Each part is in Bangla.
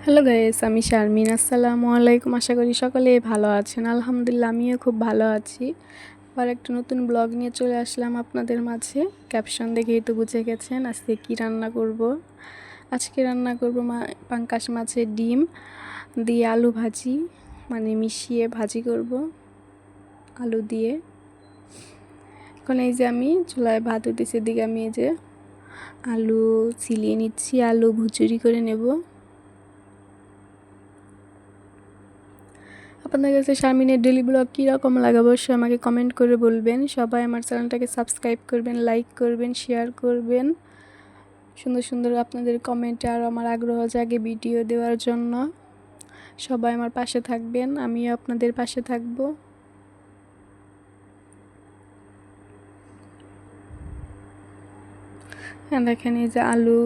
হ্যালো গাইস, আমি শারমিন। আসসালামু আলাইকুম। আশা করি সকলে ভালো আছেন। আলহামদুলিল্লাহ, আমিও খুব ভালো আছি। আবার একটা নতুন ব্লগ নিয়ে চলে আসলাম আপনাদের মাঝে। ক্যাপশন দেখেই তো বুঝে গেছেন আজকে কি রান্না করব। আজকে রান্না করব পাঙ্গাস মাছের ডিম দিয়ে আলু ভাজি, মানে মিশিয়ে ভাজি করব আলু দিয়ে। এখন এই যে আমি চুলায় ভাত উঠেছে, দিকে আমি এই যে আলু ছিলিয়ে নিচ্ছি, আলু ভুচুরি করে নেব। আপনাদের কাছে শারমিনের ডেলি ব্লগ কীরকম লাগে অবশ্যই আমাকে কমেন্ট করে বলবেন। সবাই আমার চ্যানেলটাকে সাবস্ক্রাইব করবেন, লাইক করবেন, শেয়ার করবেন। সুন্দর সুন্দর আপনাদের কমেন্টে আরও আমার আগ্রহ জাগে ভিডিও দেওয়ার জন্য। সবাই আমার পাশে থাকবেন, আমিও আপনাদের পাশে থাকবো। দেখেন এই যে আলু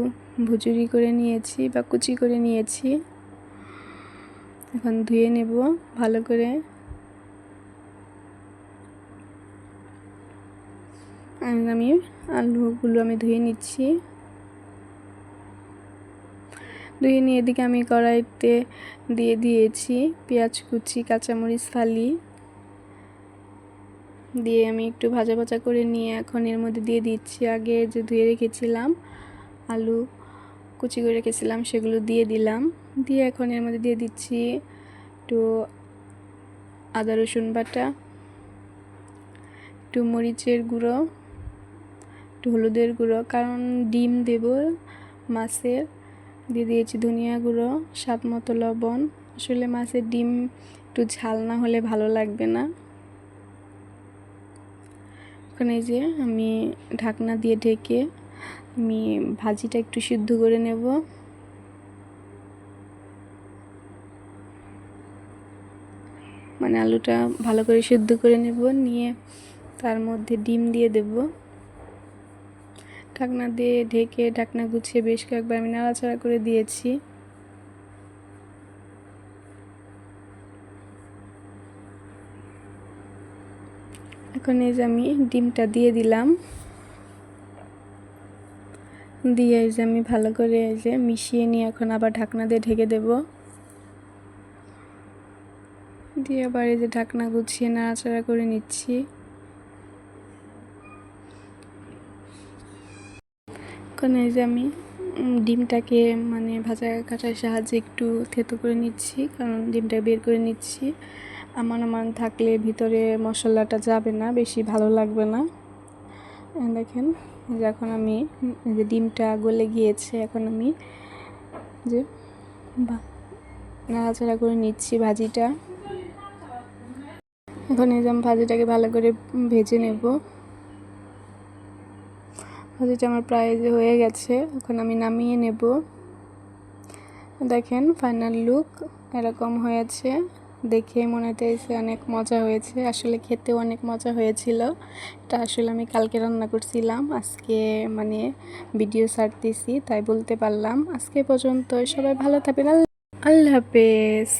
ভুজুরি করে নিয়েছি বা কুচি করে নিয়েছি। এখন ধুয়ে নেব ভালো করে। আমি আলুগুলো ধুয়ে নিচ্ছি। ধুয়ে নিয়ে এদিকে আমি কড়াইতে দিয়ে দিয়েছি পেঁয়াজ কুচি, কাঁচামরিচ ফালি দিয়ে আমি একটু ভাজা ভাজা করে নিয়ে এখন এর মধ্যে দিয়ে দিচ্ছি আগে যে ধুয়ে রেখেছিলাম আলু কুচি করে রেখেছিলাম, সেগুলো দিয়ে দিলাম। দিয়ে এখন এর মধ্যে দিয়ে দিচ্ছি একটু আদা রসুন বাটা, একটু মরিচের গুঁড়ো, একটু হলুদের গুঁড়ো, কারণ ডিম দেব মাছের। দিয়ে দিয়েছি ধনিয়া গুঁড়ো, স্বাদ মতো লবণ। আসলে মাছের ডিম একটু ঝাল না হলে ভালো লাগবে না। এখন এই যে আমি ঢাকনা দিয়ে ঢেকে আমি ভাজিটা একটু সিদ্ধ করে নেব। মানে আলুটা ভালো করে সিদ্ধ করে নেব, নিয়ে তার মধ্যে ডিম দিয়ে দেব। ঢাকনা দিয়ে ঢেকে ঢাকনা গুছিয়ে বেশ কয়েকবার আমি নাড়াচাড়া করে দিয়েছি। এখন এই যে আমি ডিমটা দিয়ে দিলাম, দিয়ে এই যে আমি ভালো করে এই যে মিশিয়ে নিয়ে এখন আবার ঢাকনা দিয়ে ঢেকে দেব। দিয়ে আবার এই যে ঢাকনা গুছিয়ে নাড়াচাড়া করে নিচ্ছি। এখন এই যে আমি ডিমটাকে মানে ভাজা কাটার সাহায্যে একটু থেতো করে নিচ্ছি, কারণ ডিমটা বের করে নিচ্ছি। আমান থাকলে ভিতরে মশলাটা যাবে না, বেশি ভালো লাগবে না। দেখেন যে এখন আমি যে ডিমটা গলে গিয়েছে, এখন আমি যে নাড়াচাড়া করে নিচ্ছি ভাজিটা। এখন এই যে আমি ভাজিটাকে ভালো করে ভেজে নেব। ভাজিটা আমার প্রায় যে হয়ে গেছে, এখন আমি নামিয়ে নেব। দেখেন ফাইনাল লুক এরকম হয়েছে, দেখে মনে হচ্ছে অনেক মজা হয়েছে। আসলে খেতেও অনেক মজা হয়েছিল। এটা আসলে আমি কালকে রান্না করছিলাম, আজকে মানে ভিডিও ছাড়তেছি তাই বলতে পারলাম। আজকে পর্যন্ত সবাই ভালো থাকবেন। আল্লাহ হাফেজ।